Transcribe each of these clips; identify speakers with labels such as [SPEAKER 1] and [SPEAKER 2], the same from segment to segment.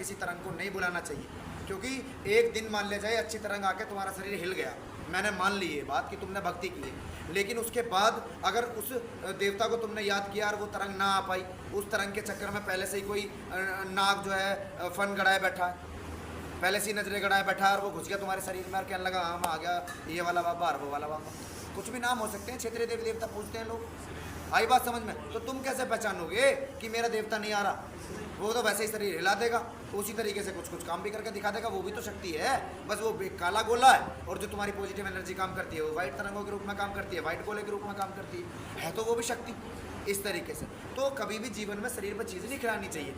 [SPEAKER 1] किसी तरंग को नहीं बुलाना चाहिए, क्योंकि एक दिन मान लिया जाए अच्छी तरंग आके तुम्हारा शरीर हिल गया, मैंने मान ली ये बात कि तुमने भक्ति की है, लेकिन उसके बाद अगर उस देवता को तुमने याद किया और वो तरंग ना आ पाई, उस तरंग के चक्कर में पहले से ही कोई नाग जो है फन गड़ाए बैठा है, पहले से ही नजरें गड़ाए बैठा है और वो घुस गया तुम्हारे शरीर में और कहने लगा हाँ आ गया ये वाला बाबा और वो वाला बाबा, कुछ भी नाम हो सकते हैं, क्षेत्रीय देवी देवता पूछते हैं लोग। आई बात समझ में? तो तुम कैसे पहचानोगे कि मेरा देवता नहीं आ रहा? वो तो वैसे ही शरीर हिला देगा, उसी तरीके से कुछ कुछ काम भी करके दिखा देगा, वो भी तो शक्ति है, बस वो काला गोला है। और जो तुम्हारी पॉजिटिव एनर्जी काम करती है वो वाइट तरंगों के रूप में काम करती है, वाइट गोले के रूप में काम करती है तो वो भी शक्ति इस तरीके से। तो कभी भी जीवन में शरीर पर चीज़ नहीं खिलानी चाहिए,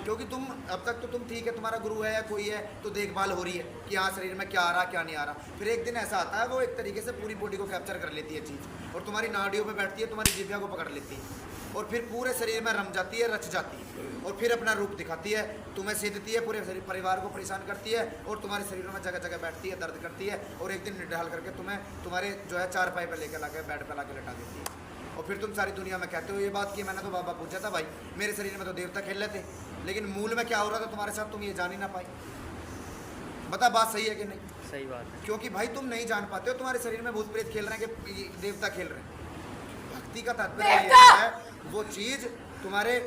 [SPEAKER 1] क्योंकि तुम अब तक तो तुम ठीक है, तुम्हारा गुरु है या कोई है तो देखभाल हो रही है कि हाँ शरीर में क्या आ रहा क्या नहीं आ रहा, फिर एक दिन ऐसा आता है वो एक तरीके से पूरी बॉडी को कैप्चर कर लेती है चीज़ और तुम्हारी नाड़ियों पे बैठती है, तुम्हारी जिह्वा को पकड़ लेती है और फिर पूरे शरीर में रम जाती है, रच जाती है और फिर अपना रूप दिखाती है, तुम्हें सेधती है, पूरे परिवार को परेशान करती है और तुम्हारे शरीर में जगह जगह बैठती है, दर्द करती है और एक दिन निढाल करके तुम्हें तुम्हारे जो है चारपाई पर लेकर लाके बेड पर लाके लटा देती है। और फिर तुम सारी दुनिया में कहते हो ये बात कि मैंने तो बाबा पूछा था भाई, मेरे शरीर में तो देवता खेल रहे थे, लेकिन मूल में क्या हो रहा था तुम्हारे साथ तुम ये जान ही ना पाए। बता बात सही है कि नहीं?
[SPEAKER 2] सही बात है।
[SPEAKER 1] क्योंकि भाई तुम नहीं जान पाते हो तुम्हारे शरीर में भूत प्रेत खेल रहे हैं कि देवता खेल रहे हैं। भक्ति का तात्पर्य ये है वो चीज़ तुम्हारे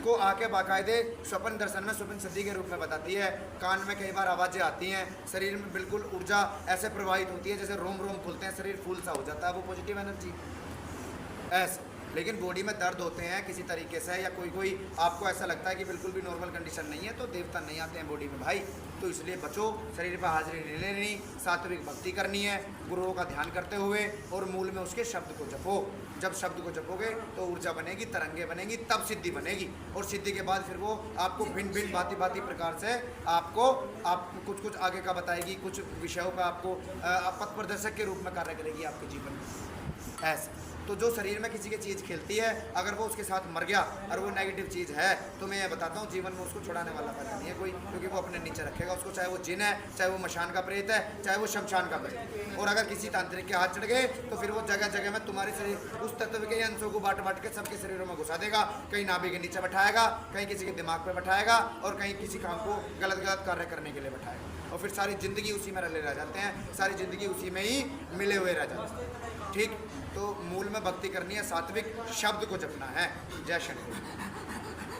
[SPEAKER 1] को आके बाकायदे स्वप्न दर्शन में स्वप्न सिद्धि के रूप में बताती है, कान में कई बार आवाज़ें आती हैं, शरीर में बिल्कुल ऊर्जा ऐसे प्रवाहित होती है जैसे रोम रोम फूलते हैं, शरीर फूल सा हो जाता है, वो पॉजिटिव एनर्जी ऐसे। लेकिन बॉडी में दर्द होते हैं किसी तरीके से या कोई आपको ऐसा लगता है कि बिल्कुल भी नॉर्मल कंडीशन नहीं है तो देवता नहीं आते हैं बॉडी में भाई, तो इसलिए बचो, शरीर पर हाजिरी नहीं लेनी, सात्विक भक्ति करनी है, गुरुओं का ध्यान करते हुए और मूल में उसके शब्द को जपो। जब शब्द को जपोगे तो ऊर्जा बनेगी, तरंगे बनेगी, तब सिद्धि बनेगी और सिद्धि के बाद फिर वो आपको भिन्न भिन्न भांति भांति प्रकार से आपको कुछ कुछ आगे का बताएगी, कुछ विषयों का आपको पथ प्रदर्शक के रूप में कार्य करेगी आपके जीवन में ऐसे। तो जो शरीर में किसी की चीज़ खेलती है अगर वो उसके साथ मर गया और वो नेगेटिव चीज़ है तो मैं ये बताता हूँ जीवन में उसको छुड़ाने वाला पैदा नहीं है कोई, क्योंकि वो अपने नीचे रखेगा उसको, चाहे वो जिन है, चाहे वो मशान का प्रेत है, चाहे वो शमशान का प्रेत। और अगर किसी तांत्रिक के हाथ चढ़ गए तो फिर वो जगह जगह में तुम्हारे शरीर उस तत्व के अंशों को बांट बांट के सबके शरीरों में घुसा देगा, कहीं नाभि के नीचे बैठाएगा, कहीं किसी के दिमाग पर बैठाएगा और कहीं किसी काम को गलत गलत कार्य करने के लिए बैठाएगा और फिर सारी ज़िंदगी उसी में रले रह जाते हैं, सारी ज़िंदगी उसी में ही मिले हुए रह जाते हैं। ठीक, तो मूल में भक्ति करनी है, सात्विक शब्द को जपना है। जय श्री कृष्ण।